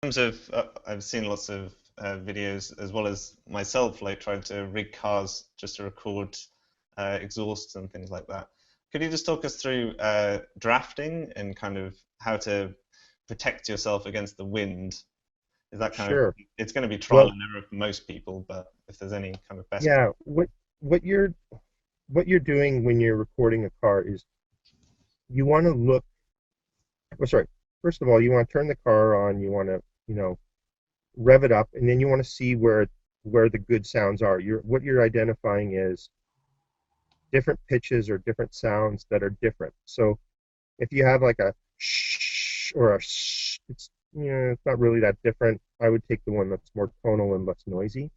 terms of, I've seen lots of videos as well as myself, like trying to rig cars just to record exhausts and things like that. Could you just talk us through drafting and kind of how to protect yourself against the wind? Is that kind of, Sure. it's going to be trial Well, and error for most people, but if there's any kind of best yeah, what you're what you're doing when you're recording a car is you want to look, well, sorry, first of all, you want to turn the car on, you want to, rev it up, and then you want to see where the good sounds are. What you're identifying is different pitches or different sounds that are different. So if you have like a shh or a shh, it's not really that different. I would take the one that's more tonal and less noisy.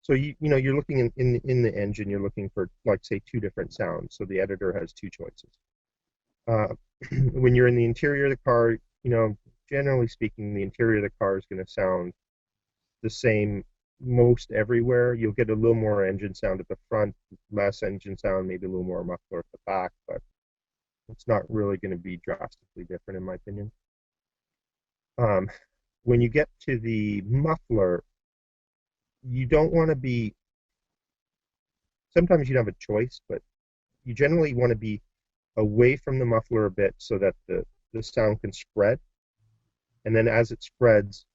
So you're looking in the engine, you're looking for like say two different sounds. So the editor has two choices. Uh, when you're in the interior of the car, generally speaking, the interior of the car is going to sound the same most everywhere. You'll get a little more engine sound at the front, less engine sound, maybe a little more muffler at the back, but it's not really going to be drastically different in my opinion. Um, when you get to the muffler, you don't want to be, sometimes you have a choice, but you generally want to be away from the muffler a bit so that the sound can spread. And then as it spreads,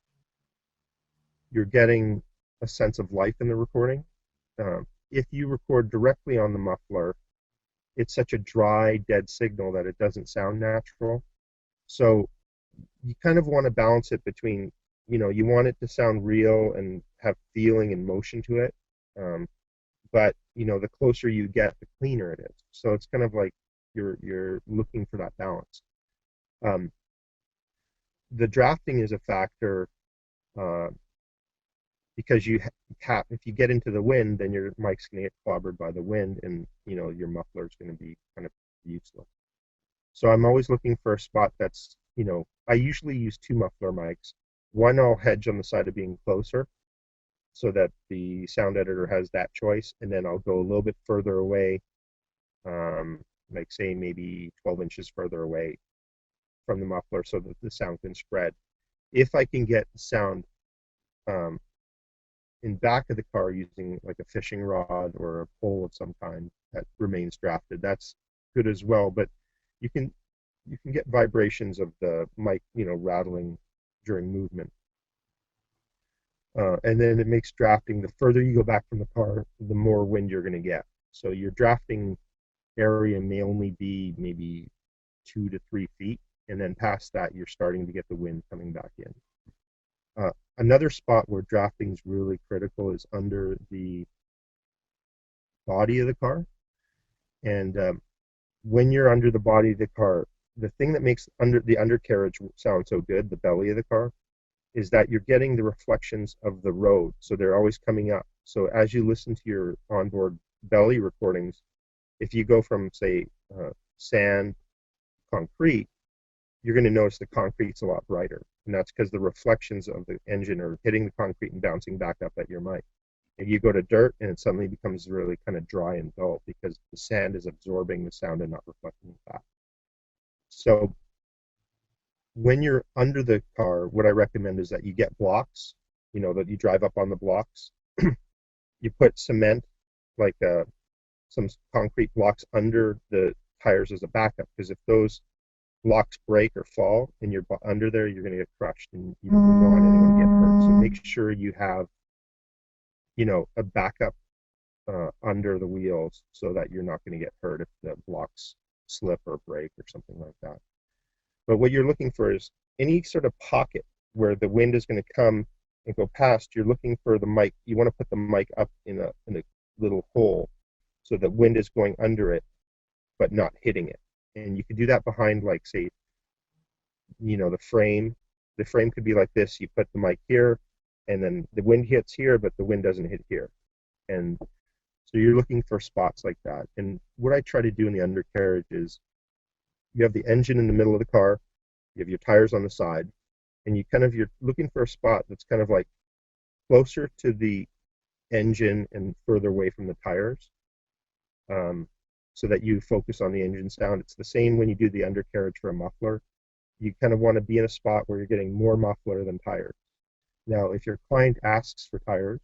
you're getting a sense of life in the recording. If you record directly on the muffler, it's such a dry, dead signal that it doesn't sound natural. So you kind of want to balance it between, you want it to sound real and have feeling and motion to it. But, the closer you get, the cleaner it is. So it's kind of like you're looking for that balance. Um, the drafting is a factor uh, because if you get into the wind, then your mic's going to get clobbered by the wind, and your muffler is going to be kind of useless. So I'm always looking for a spot that's, I usually use two muffler mics. One I'll hedge on the side of being closer so that the sound editor has that choice, and then I'll go a little bit further away, like say maybe 12 inches further away from the muffler so that the sound can spread. If I can get the sound um, in back of the car using like a fishing rod or a pole of some kind that remains drafted, that's good as well. But you can you can get vibrations of the mic, rattling during movement. And then it makes drafting, the further you go back from the car, the more wind you're going to get. So your drafting area may only be maybe 2 to 3 feet. And then past that, you're starting to get the wind coming back in. Another spot where drafting is really critical is under the body of the car. And when you're under the body of the car, the thing that makes the undercarriage sound so good, the belly of the car, is that you're getting the reflections of the road. So they're always coming up. So as you listen to your onboard belly recordings, if you go from, say, sand, concrete, you're going to notice the concrete's a lot brighter. And that's because the reflections of the engine are hitting the concrete and bouncing back up at your mic. If you go to dirt and it suddenly becomes really kind of dry and dull because the sand is absorbing the sound and not reflecting it back. So when you're under the car, what I recommend is that you get blocks, that you drive up on the blocks. You put cement, like some concrete blocks under the tires as a backup, because if those blocks break or fall and you're under there, you're going to get crushed and you don't want anyone to get hurt. So make sure you have, a backup under the wheels so that you're not going to get hurt if the blocks slip or break or something like that. But what you're looking for is any sort of pocket where the wind is going to come and go past. You're looking for the mic. You want to put the mic up in a little hole so that wind is going under it, but not hitting it. And you could do that behind, like, say, the frame. The frame could be like this. You put the mic here, and then the wind hits here, but the wind doesn't hit here. And so you're looking for spots like that. And what I try to do in the undercarriage is you have the engine in the middle of the car, you have your tires on the side, and you're looking for a spot that's kind of like closer to the engine and further away from the tires, so that you focus on the engine sound. It's the same when you do the undercarriage for a muffler. you kind of want to be in a spot where you're getting more muffler than tires. Now, if your client asks for tires,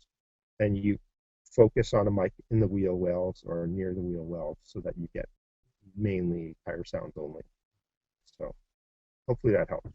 then you focus on a mic in the wheel wells or near the wheel wells so that you get mainly tire sounds only. So hopefully that helps.